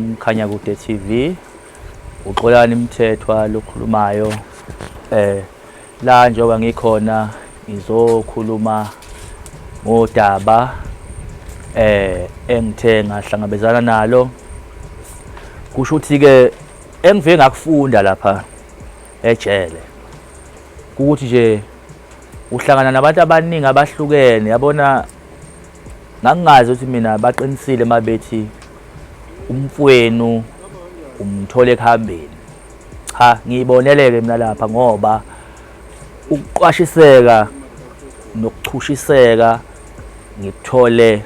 Mkhanyakude TV, uXolani Mthethwa lokhulumayo. La njengoba ngikhona ngizokhuluma ngodaba engithe ngahlangabezana nalo. Kusho ukuthi ke engiveke ngakufunda lapha ejele ukuthi nje uhlangana nabantu abaningi abahlukene. Yabona, ngakungazi ukuthi mina baqinisile mabethi umfowenu umthole ekuhambeni. Cha, ngiyiboneleke mina lapha ngoba ukuqwashiseka nokuchushiseka ngikuthole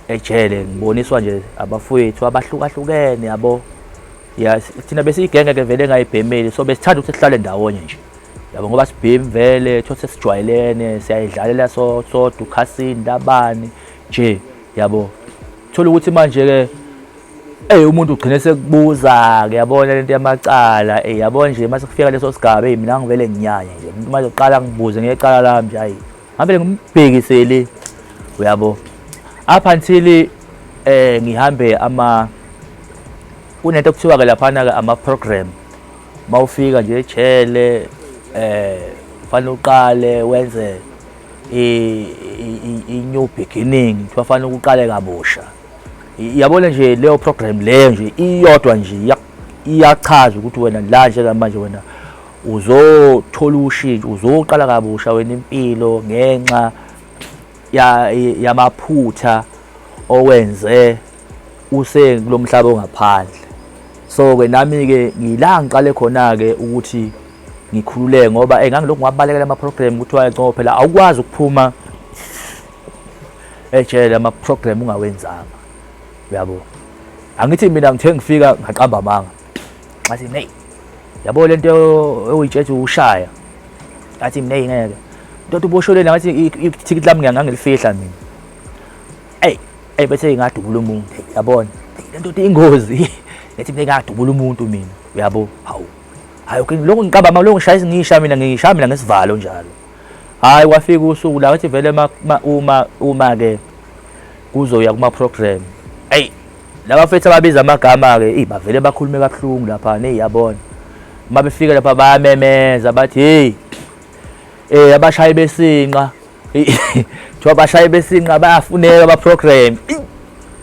ejele. Ngiboniswa nje abafowethu abahlukahlukene yabo. Thina besiyigenge ke vele ngayibhemeli, so besithanda ukuthi sihlale ndawonye nje. Yabo, ngoba sibhemi vele thothi sesijwayelene, siyayidlalela sodwa ukhasini labani nje. Yabo, thola ukuthi manje ke umuntu ugcine sekubuza ke, yabona lento yamacala. Yabona nje mase kufika leso sigaba mina ngivele nginyanya nje. Umuntu manje uqala ngibuze ngecala lami nje, hayi ngavele ngimbhekisele. Uyabo, up until ngihambe kunento kuthiwa ke laphana ke ama-program. Mawufika nje ejele fanele uqale wenze i-new beginning, kufanele uqale kabusha. Yabona nje leyo program leyo nje iyodwa nje iyachaza ukuthi wena la nje manje wena uzothola ushintsho, uzoqala kabusha wena impilo ngenxa yamaphutha owenze kulomhlaba ongaphandle. So ke nami ke ngila ngiqale khona ke ukuthi ngikhululeke ngoba ngangilokhu ngabalekela ama-program kuthiwa ngoba phela awukwazi ukuphuma ejele ama-program ungawenzanga. Uyabo, angithi mina ngithe ngifika ngaqamba amanga ngathi hey, yabo lento oyitshethe ushaya. Ngathi mina ngeke nto ubosholeni, ngathi ithikithi lami ngangilifihla mina. Bethe ngadubula umuntu. Yabona lento ingozi. Ngathi mina ngadubula umuntu mina. Uyabo, hayi okay, lokho ngiqamba amanga, lokho ngishaya ngisha mina ngesivalo njalo. Hayi kwafika usuku la ngathi vele uma ke kuzoya kuma program, laba mfethu ababiza amagama ke bavele bakhulume kabuhlungu lapha. Yabona, uma befika lapha bayamemeza bathi abashayi besinqa thiwa abashayi besinqa bayafuneka aba program.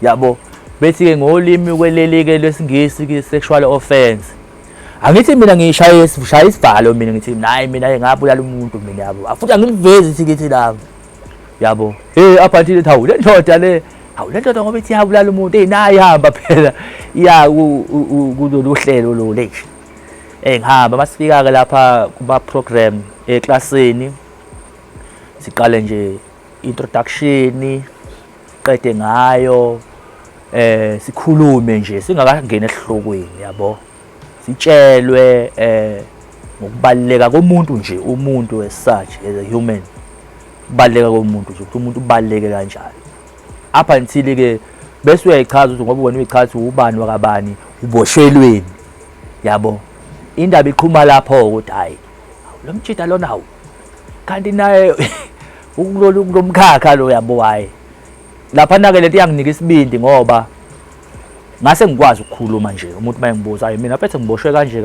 Yabo, bethi ke ngolimi kweleli ke lwesingisi ke sexual offense. Angithi mina ngishaya isivalo mina ngithi hayi mina ngabulala umuntu mina. Yabo, afuthi angilivezi ithikithi lami. Yabo, apha nje le ndoda le, le ndoda ngoba ithi yabulala umuntu nayi ihamba phela iya kulolu hlelo lo leshi. Ngihamba masifika ke lapha kuma program eklasini, siqale nje introduction, qede ngayo sikhulume nje singakangena esihlokweni. Yabo, sitshelwe ngokubaleka komuntu nje, umuntu as such as a human, kubaleka komuntu nje ukuthi umuntu ubaleke kanjani. Up until ke bese uyayichaza ukuthi ngoba wena uyichaza ubani wakabani uboshelweni. Yabo, indaba iqhuma lapho ukuthi hayi lo mtshita lona hawu kanti naye ukulomkhakha lo. Yabo, hayi lapha ke lento yanginika isibindi ngoba ngase ngikwazi ukukhuluma nje. Umuntu mayengibuza hayi mina phethe ngiboshwe kanje.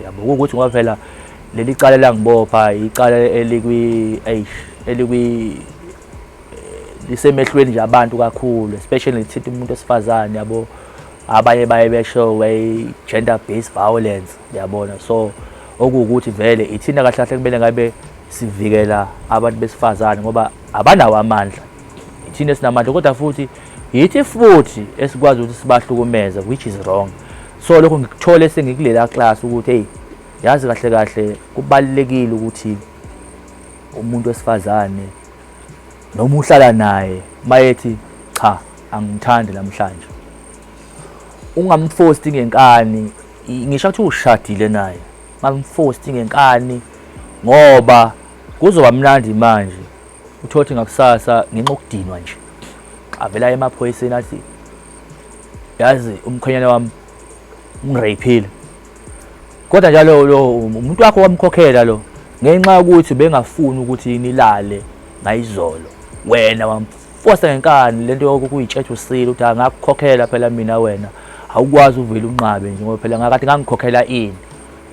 Yabo, ukuthi ngoba phela leli cala langibopha icala lisemehlweni nje abantu kakhulu, especially lithinta umuntu wesifazane. Yabo, abanye baye besho gender based violence. Yabona, so okuwukuthi vele ithina kahle kahle kumele ngabe sivikela abantu besifazane ngoba abanawo amandla. Ithina esinamandla kodwa futhi yithi futhi esikwazi ukuthi sibahlukumeze, which is wrong. So lokho ngikuthole sengikulela class ukuthi yazi kahle kahle kubalekile ukuthi umuntu wesifazane noma uhlala naye mayethi cha angithandi namhlanje, ungamforce ngenkani. Ngisho ukuthi ushadile naye, ungamforce ngenkani ngoba kuzoba mnandi manje uthothi ngakusasa ngenxa okudinwa nje avela emaphoyiseni athi yazi umkhwenyana wami ungiraphile. Kodwa njalo lo umuntu wakho wamkhokhela lo ngenxa ukuthi bengafuni ukuthi nilale ngayizolo. Wena wamforce ngenkani lento yokuyitshela usile ukuthi angakukhokhela phela mina wena awukwazi uvele unqabe nje ngoba phela ngakade ngangikhokhela ini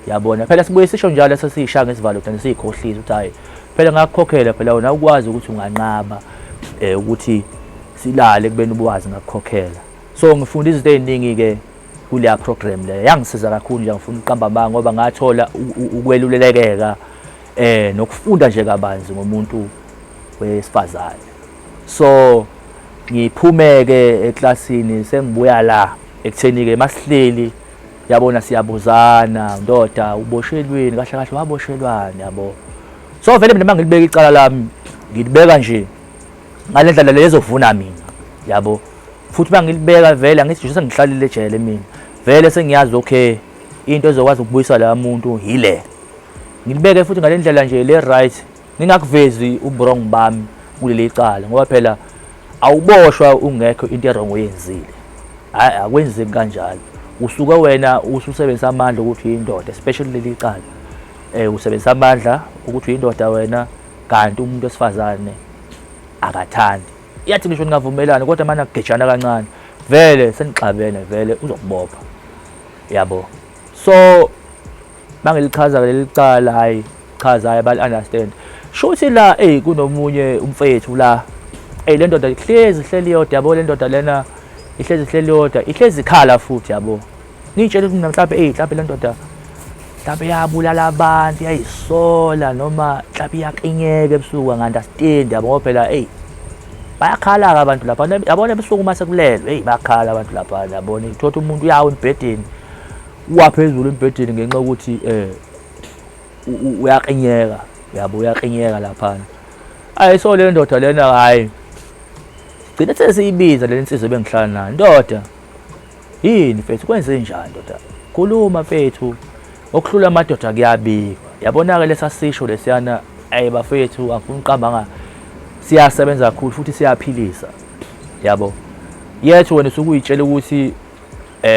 yabona phela sibuye sisho njalo sesisha ngesivalo thina sikhohlisa ukuthi hayi phela ngakukhokhela phela wena ukwazi ukuthi unganqaba ukuthi silale kubeni ubuwazi ngakukhokhela. So ngifunda izinto eziningi ke kuleya program le yangisiza kakhulu nje ngifuna uqamba amanga ngoba ngathola ukwelulekeka nokufunda nje kabanzi ngomuntu wesifazane. So ngiphumeke eklasini sengibuya la ekutheni ke masihleli yabona siyabuzana ndoda uboshelweni kahle kahle waboshelwana yabo. So vele mina mangilibeka icala lami ngilibeka nje ngalendlela lezovuna mina yabo. Futhi mangilibeka vele angithi nje sengihlalile ejele mina vele sengiyazi okay into ezokwazi ukubuyisa la muntu yile. Ngilibeke futhi ngalendlela nje le right ngingakuvezi ubrong bami kuleli icala ngoba phela awuboshwa ungekho into wrong oyenzile. Hayi akwenzeki kanjalo. Usuke wena ususebenzisa amandla ukuthi uyindoda especially leli icala. Usebenzisa amandla ukuthi uyindoda wena kanti umuntu wesifazane akathandi. Yathi ngisho ningavumelana kodwa mana kugejana kancane vele senixabene vele uzokubopha yabo. So bangilichaza leli cala hayi chaza hayi bal understand shothi la kunomunye umfethu la le ndoda ihleli yodwa yabo. Le ndoda lena ihleli yodwa ihlezi ikhala futhi yabo. Ngitshela ukuthi mhlawumbe mhlawumbe le ndoda mhlawumbe yabulala abantu yayisola noma mhlawumbe iyaqinyeka ebusuku angi-understand yabo ngoba phela bayakhala abantu lapha yabona ebusuku mase kulelwe bayakhala abantu lapha yabona. Uthola umuntu uyawo embhedeni waphezulu embhedeni ngenxa ukuthi uyaqinyeka yabo uyaqinyeka lapha. So le ndoda lena hayi gcina sesiyibiza le nsizwe bengihlala nayo. Ndoda yini mfethu kwenze njani ndoda? Khuluma mfethu okuhlula amadoda kuyabikwa yabona ke lesasisho lesiyana bafethu angifuni uqamba siyasebenza kakhulu futhi siyaphilisa yabo. Yethu wena usukuyitshela ukuthi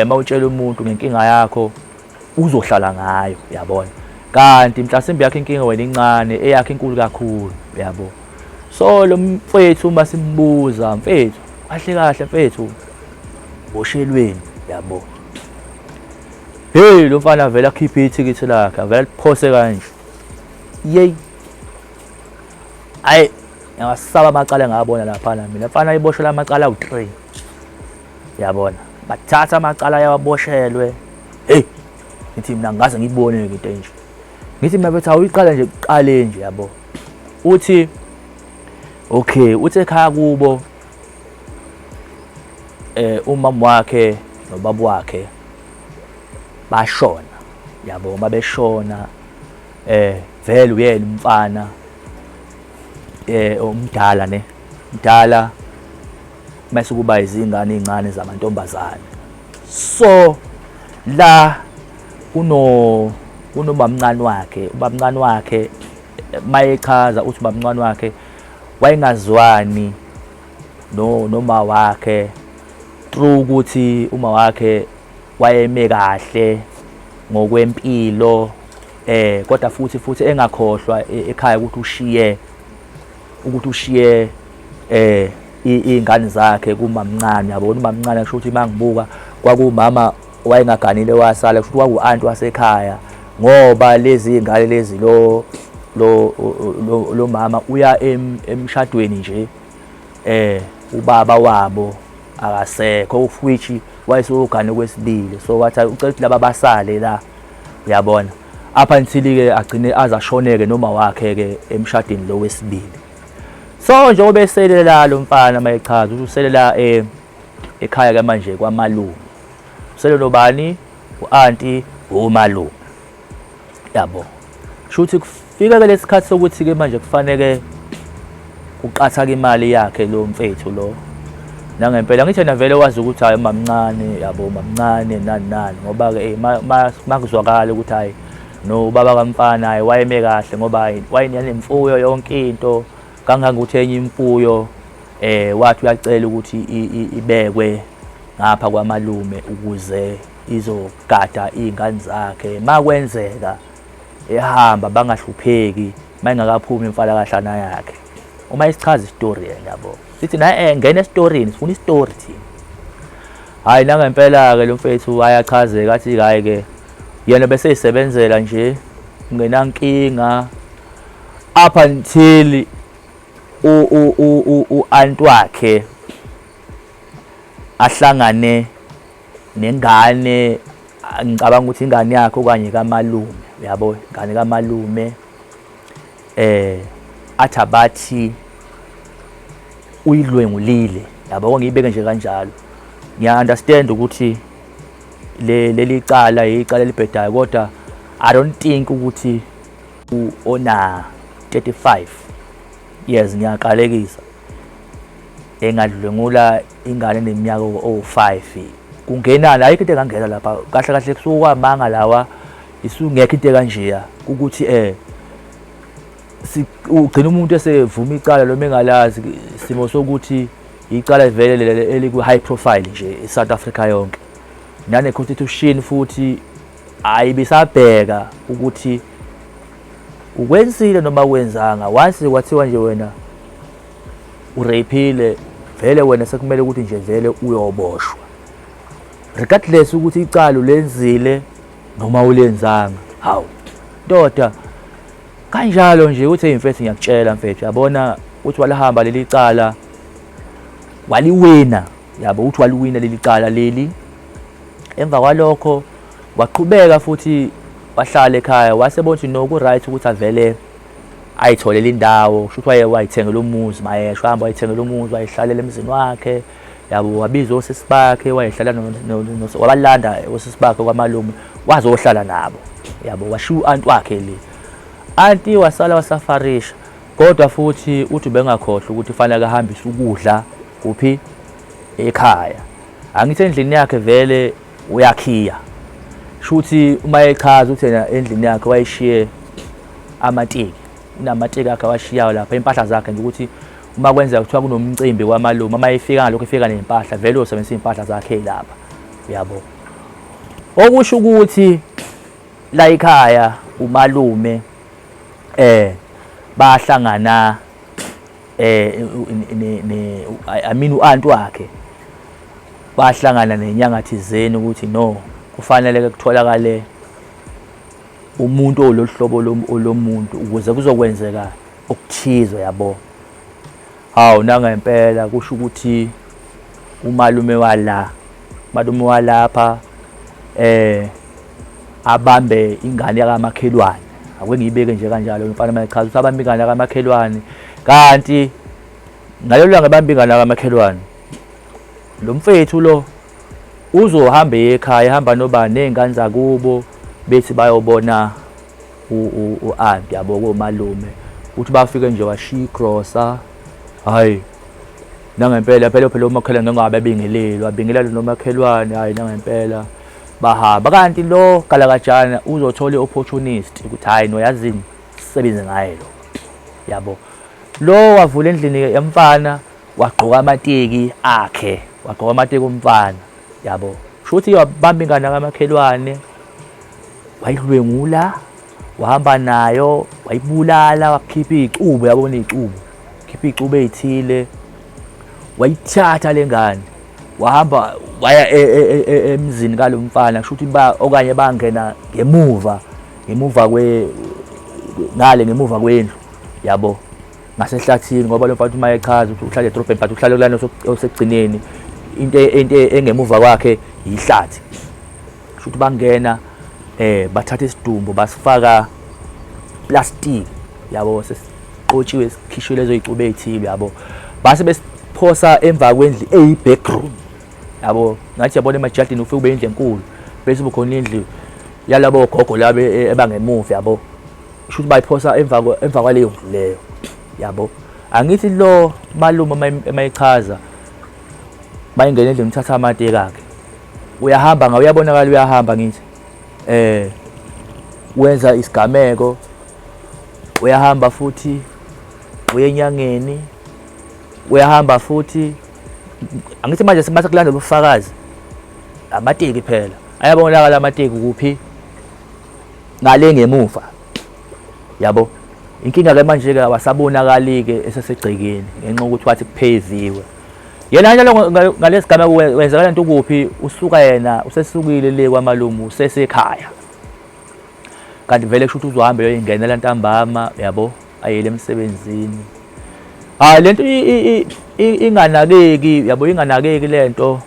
mawutshela umuntu ngenkinga yakho uzohlala ngayo yabona. Kanti mhlasimbe yakhe inkinga wena incane eyakhe inkulu kakhulu yabo. So lo mfethu uma simbuza mfethu kahle kahle mfethu boshelweni yabo. Lo mfana vele akhiphe ithikithi lakhe vele liphose kanje. Yey hayi ngiyasaba amacala engabona lapha mina mfana iboshelwa amacala awu3 yabona. Bathatha amacala yawaboshelwe ngithi mina ngaze ngibone into enje. Ngithi mina bethu awuyiqala nje uqale nje yabo. Uthi okay uthe ekhaya kubo umama wakhe nobaba wakhe bashona yabo. Mabeshona vele uyena umfana umdala mdala mase kuba izingane ezincane zamantombazane. So la unomamncane wakhe. Ubamncane wakhe mayechaza uthi ubamncane wakhe wayengazwani noma wakhe through ukuthi uma wakhe wayeme kahle ngokwempilo kodwa futhi engakhohlwa ekhaya ukuthi ushiye izingane zakhe kumamncane yabona. Umamncane kusho ukuthi mangibuka kwakumama wayengaganile wasala kusho ukuthi kwaku-anti wasekhaya ngoba lezi izingane lezi lo mama uya emshadweni nje ubaba wabo akasekho which wayesogane kwesibili. So wathi ucela ukuthi laba basale la uyabona apha until ke agcine azashoneke noma wakhe ke emshadweni lo wesibili. So njengoba eselela lo mfana mayechaza ukuthi uselela ekhaya ke manje kwamalume. Usele nobani u-anti umalume yabo. Shuthi kufika ke lesikhathi sokuthi ke manje kufanele uqatha ke imali yakhe lo mfethu lo. Nangempela ngithi na vele wazi ukuthi hayi mamncane yabo mamncane nani ngoba ke makuzwakala ukuthi hayi no baba kaMfana hayi wayeme kahle ngoba wayenemfuyo yonke into kangangokuthi enye imfuyo wathi uyacela ukuthi ibekwe ngapha kwamalume ukuze izogada izingane zakhe makwenzeka ehamba bangahlupheki mayingakaphumi imfala kahlana yakhe. Uma isichaza istory yabo sithi na ngene estoryin sifuna istory thina. Hayi nangempela ke lo mfethu ayachazeka athi hayi ke yena bese isebenzela nje ngenankinga up until u-aunt wakhe ahlangane nengane, ngicabanga ukuthi ingane yakhe okanye kamalume, yabo ingane kamalume, athi abathi uyidlwengulile, yabo ngiyibeke nje kanjalo. Ngiya-understand ukuthi leli cala icala elibhedayo, kodwa I don't think ukuthi ona 35 years ngiyaqalekisa engadlwengula ingane neminyaka o5. Kungenani ayikho into engangena lapha kahle kahle kusuka amanga lawa isungekho into kanjeya ukuthi ugcina umuntu esevuma icala lo mengalazi simo sokuthi icala vele eliku high profile nje eSouth Africa yonke, nane constitution futhi ayibisabheka ukuthi ukwenzile noma wenzanga. Once kwathiwa nje wena urapile vele wena sekumele ukuthi nje vele uyoboshwa, regardless ukuthi icala ulenzile noma ulenzanga. Hawu ndoda kanjalo nje uthi mfethu ngiyakutshela mfethu, yabona uthi walahamba leli cala waliwina, yabo uthi waliwina leli cala leli. Emva kwalokho waqhubeka futhi wahlala ekhaya, wasebona ukuthi no ku right ukuthi avele ayitholele indawo, kusho ukuthi wayithengela umuzi mayesho, hamba wayithengela umuzi wayihlalela emzini wakhe, yabo wabiza osisi bakhe wayihlala wabalanda osisi bakhe kwamalume wazohlala nabo, yabo washiya u-aunt wakhe le. Anti wasala wasafarisha, kodwa futhi uthi bengakhohlwa ukuthi fanele ahambise ukudla kuphi ekhaya. Angithi endlini yakhe vele uyakhiya, shuthi uma echaza ukuthi yena endlini yakhe wayishiye amatiki, unamatiki akhe awashiyayo lapha, impahla zakhe nje ukuthi uma kwenzeka kuthiwa kunomcimbi kwamalume, uma efika ngalokho efika nempahla vele usebenzisa impahla zakhe lapha, yabo. Okusho ukuthi la ekhaya umalume bahlangana u-aunt wakhe bahlangana nenyanga thizeni ukuthi no kufanele ke kutholakale umuntu olohlobo lomuntu ukuze kuzokwenzeka okuthizwe, yabo. Hawu nangempela kusho ukuthi umalume walapha abambe ingane yakamakhelwane, ake ngiyibeke nje kanjalo mfana mayichaza ukuthi abambe ingane yakamakhelwane. Kanti ngalelo langa bambe ingane yakamakhelwane, lo mfethu lo uzohamba ekhaya, hamba noba nezingane zakubo bethi bayobona u-aunt, yabo komalume, uthi bafike nje washiya igrosa. Hayi nangempela phela umakhelwane ngabe bingelelwa nomakhelwane, hayi nangempela bahamba. Kanti lo galakajana uzothola i-opportunity ukuthi hayi noyazini sisebenze ngaye lo, yabo. Lo wavula endlini yemfana wagqoka amateki akhe, wagqoka amateki omfana, yabo. Shuthi wabamba ingane kamakhelwane wayidlwengula, wahamba nayo wayibulala, wakhipha icubo, yabona icubo, khipha icubo ezithile, wayithatha lengane wahamba waya emzini kalomfana. Kusho ukuthi okanye bangena ngemuva kwendlu, yabo, ngasehlathini, ngoba lo mfana uma echaza ukuthi uhlala edrobheni but uhlala kulana osegcineni, into engemuva kwakhe yihlathi. Kusho ukuthi bangena bathatha isidumbu basifaka plastic, yabo, sesiqotshiwe sikhishwe lezo icubo ezithile, yabo, base besiphosa emva kwendlu eyi-backroom, yabo. Ngathi yabona emajardini ufike ube indlu enkulu bese kukhona indlu yalabo gogo labo ebangemuva, yabo. Kusho ukuthi bayiphosa emva kwaleyo ndlu leyo, yabo. Angithi lo malume emayichaza bayingena endlini uthatha amateki akhe, uyahamba ngawo, uyabonakala uyahamba ngithi wenza isigameko, uyahamba futhi uye enyangeni, uyahamba futhi. Angithi manje semase kulandela ubufakazi amateki phela, ayabonakala amateki kuphi ngale ngemuva, yabo. Inkinga ke manje ke awasabonakali ke esesegcekeni ngenxa ukuthi wathi kupheviwe, yena njalo ngalesigama wenzakala lento kuphi usuka yena usesukile le kwamalumu usesekhaya kanti vele kusho ukuthi uzohamba yoyingenela ntambama yabo ayele emsebenzini lento inganakeki yabo inganakeki lento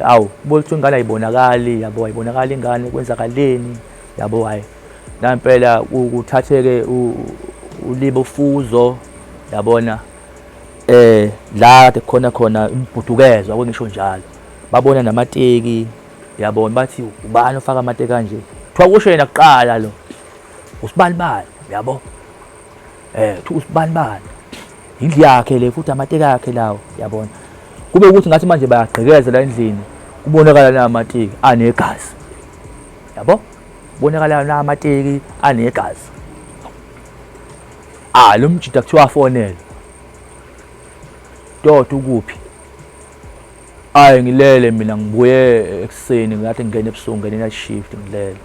awu ukuthi ingane ayibonakali yabo ayibonakala ingane kwenzakaleni yabo hayi nampela ukuthatheke ulibo fuzo yabona la khona imbhudukezwa kwengisho njalo babona namateki yabona bathi ubani ofaka amateki kanje kuthiwa kusho yena kuqala lo usibanibani yabo usibanibani indlu yakhe le futhi amateki akhe lawo yabona kube ukuthi ngathi manje bayagqekeza la endlini kubonakala namateki anegazi yabo kubonakala namateki anegazi lo mjida kuthiwa afonela Dot ukuphi ngilele mina ngibuye ekseni ngathi ngene ebusuku ngene na shift ngilele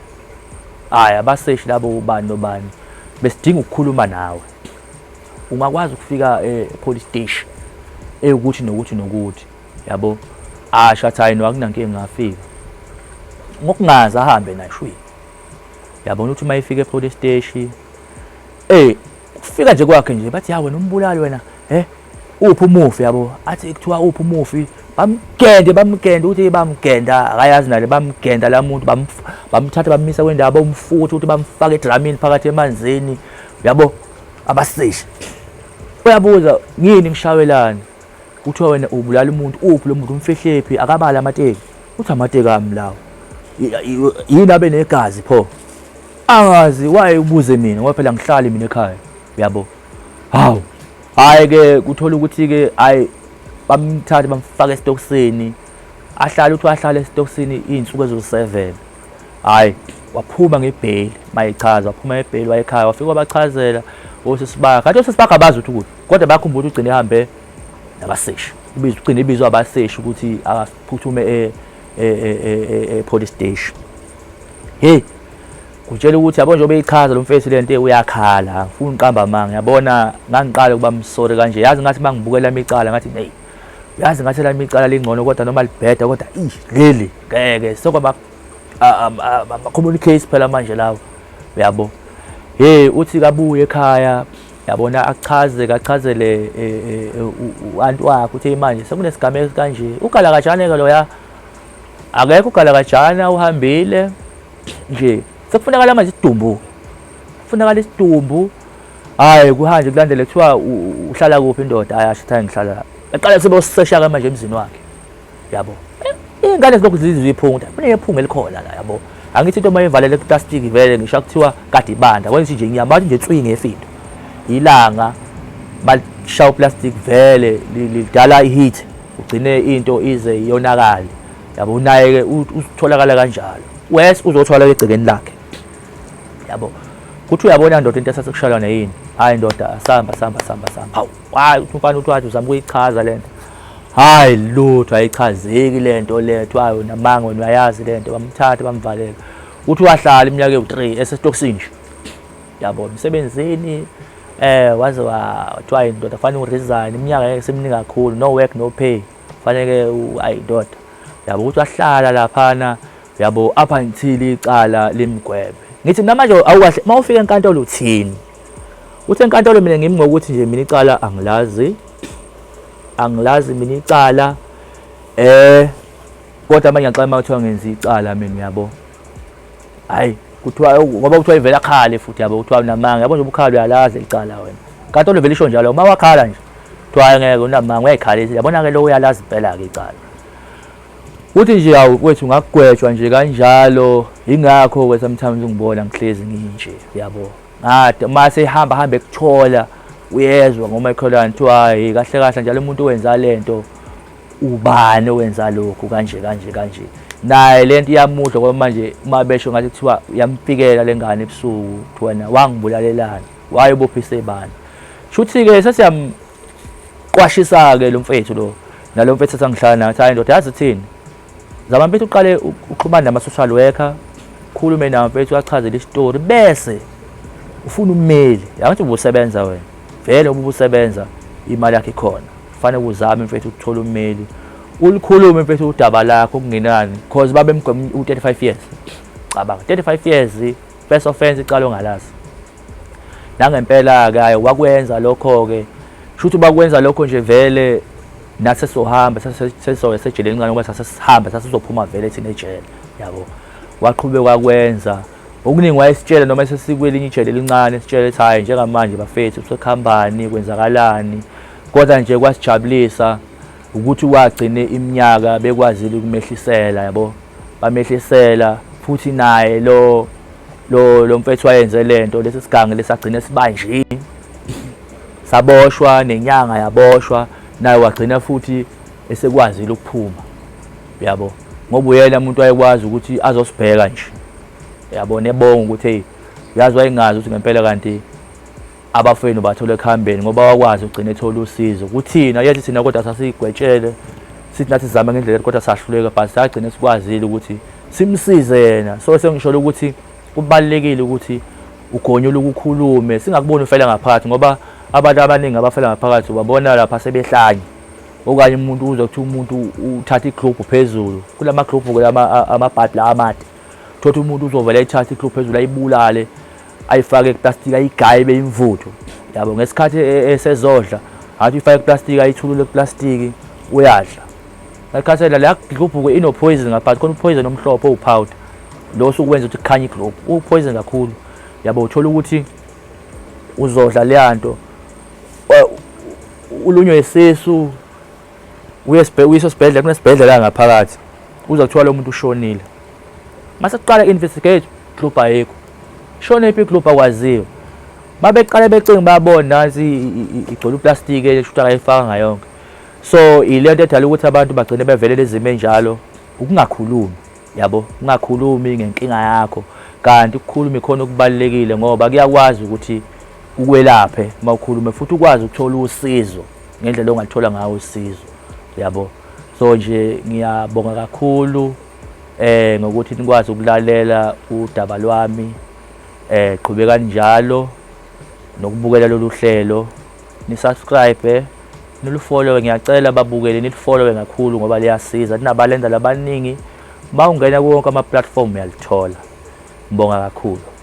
abaseshi labo ubani nobani besidinga ukukhuluma nawe ungakwazi ukufika police station ukuthi nokuthi yabo shathayi no akunankinga ngafika ngokungazi ahambe naye shwi yabona ukuthi mayifika epolice station kufika nje kwakhe nje bathi wena umbulali wena uphi umufi yabo athi kuthiwa uphi umufi bamgende uthi bamgenda akayazi nale bamgenda la muntu bamthatha bamisa kwendaba umfuthu ukuthi bamfaka edramini phakathi emanzini yabo abaseshi uyabuza ngini ngishawelana kuthiwa wena ubulala umuntu uphi lo muntu umfihlephi akabala amateki uthi amateki ami lawo yini abe negazi pho angazi wayebuze mina ngoba phela ngihlala mina ekhaya yabo hawu ke kuthola ukuthi ke bamthatha bamfaka esitokisini ahlala esitokisini izinsuku ezo7 waphuma ngebheli mayichaza waphuma ngebheli wayekhaya wafika wabachazela osesibaka kanti osesibaka abazi ukuthi kodwa bakhumbula ugcine ehambe nabaseshi ugcine ibizwa abaseshi ukuthi akaphuthume police station kutshela ukuthi yabo nje beyichaza lo mfethu lento uyakhala ngifuna uqamba amanga yabona ngangiqala kuba msore kanje yazi ngathi mangibukela imicala ngathi yazi ngathi la imicala lingcono kodwa noma libheda kodwa really ngeke sokwaba communicate phela manje lawo yabo uthi kabuye ekhaya yabona achazele uantu wakhe uthi manje sekunesigame kanje ukala kajane ke loya akekho ukala kajana uhambile nje sekufunakala manje isidumbu kufunakala isidumbu kuhanje kulandele kuthiwa uhlala kuphi indoda ayasho ngihlala eqala sebosesha manje emzini wakhe yabo ingane zilokhu ziziphunga kunephunga elikhona la yabo angithi into mayivalele kuplastic vele ngisho kuthiwa kade ibanda kwenza nje ngiyamba nje tswi ngefindo ilanga balishaw plastic vele lidala iheat ugcine into ize iyonakala yabo naye ke utholakala kanjalo wes uzothola egcekeni lakhe yabo kuthi uyabona ndoda into esasekushayana yini ndoda samba hawu umfana uthi wathi uzama ukuyichaza lento lutho ayichazeki lento lethu namanga wena uyayazi lento bamthatha bamvalela uthi wahlala iminyaka ewu3 esesitokisini nje yabo emsebenzini waze wathiwa indoda fanele uresign iminyaka ngeke semningi kakhulu no work no pay fanele indoda yabo ukuthi wahlala laphana yabo up until icala limgwebe ngithi namanje awukahle mawufika enkantolo uthini uthi enkantolo mina ngimngo ukuthi nje mina icala angilazi mina icala kodwa manje ngixama ukuthiwa ngenza icala mina yabo kuthiwa ngoba kuthiwa ivela khale futhi yabo kuthiwa namanga yabo nje ubukhalo uyalazi icala wena inkantolo vele isho njalo uma wakhala nje kuthiwa ngeke unamanga uyayikhalisa yabona ke lo uyalazi phela ke icala uthi nje wethu ngakugwetshwa nje kanjalo ingakho ke sometimes ngibona ngihlezi nginje yabo mase ehamba ekuthola uyezwa ngoma ekholana kuthiwa kahle njalo umuntu owenza lento ubani owenza lokho kanje naye lento iyamudla ngoba manje uma besho ngathi kuthiwa uyamfikela lengane ebusuku wena wangibulalelana wayebophise ibani shuthi ke sesiyamqwashisa ke lo mfethu lo nalo mfethu sangihlala nathi indoda yazi thini zama mfethu uqale uxhumana nama social worker khulume nawo mfethu achazele istory bese ufuna ummeli yathi ubusebenza wena vele ubusebenza imali yakhe khona kufanele uzame mfethu ukuthola ummeli ulikhulume mfethu udaba lakho kungenani because babemgwema u35 years cabanga 35 years first offense iqala ongalazi nangempela ke wakwenza lokho ke shuthi bakwenza lokho nje vele nathi sohamba sesoya sejeleni ngani ngoba sasihamba sasizophuma vele thina ejele yabo waqhubeka kwenza okuningi wayesitshela noma sesikwelinye ijele elincane sitshele ethi hayi njengamanje bafethu usekhambani kwenzakalani kodwa nje kwasijabulisa ukuthi wagcine iminyaka bekwazile ukumehlisela yabo bamehlisela futhi naye lo mfethu wayenze lento lesi sigange lesagcina sibanjini saboshwa nenyanga yaboshwa naye wagcina futhi esekwazile ukuphuma yabo ngoba uyena umuntu wayekwazi ukuthi azosibheka nje yabo nebonga ukuthi hey yazi wayengazi ukuthi ngempela kanti abafweni bathola ekhambeni ngoba wakwazi ugcina ethola usizo kuthina yathi thina kodwa sasigwetshele sithi nathi sizama ngendlela kodwa sahluleka but sagcina sikwazile ukuthi simsize yena so sengisho ukuthi kubalekile ukuthi ugonyole ukukhulume singakuboni ufela ngaphakathi ngoba abantu abaningi abafela ngaphakathi ubabona lapha sebehlanye okanye umuntu uzwa ukuthi umuntu uthatha igroup phezulu kulama group ke amabhadi la amade thothi umuntu uzovela ethatha igroup phezulu ayibulale ayifake eplastic ayigaye beyimvutho yabo ngesikhathi esezodla athi ifake eplastic ayithulule eplastic uyadla ngakhathela la group ke ino poison ngaphakathi khona poison omhlophe owupowder lo sukwenza ukuthi kukhanye igroup upoison kakhulu yabo uthola ukuthi uzodla leyanto ulunywe isisu uyesibhedlela kunesibhedlela ngaphakathi uza kuthiwa lo muntu ushonile mase kuqala investigate group ayikho shone iphi group akwaziyo babeqala becinga babona nazi igcolo plastic eshuta ayifaka ngayonke so ilento edala ukuthi abantu bagcine bevele lezimo enjalo ukungakhulumi yabo ungakhulumi ngenkinga yakho kanti ukukhuluma ikhona okubalekile ngoba kuyakwazi ukuthi ukwelaphe mawukhulume futhi ukwazi ukuthola usizo ngendlela ongathola ngayo usizo yabo so nje ngiyabonga kakhulu ngokuthi nikwazi ukulalela udaba lwami qhubeka njalo nokubukela lolu hlelo ni subscribe nilufollow ngiyacela babukele nifollow kakhulu ngoba liyasiza ninabalenda labaningi bawungena konke ama platform uyalithola ngibonga kakhulu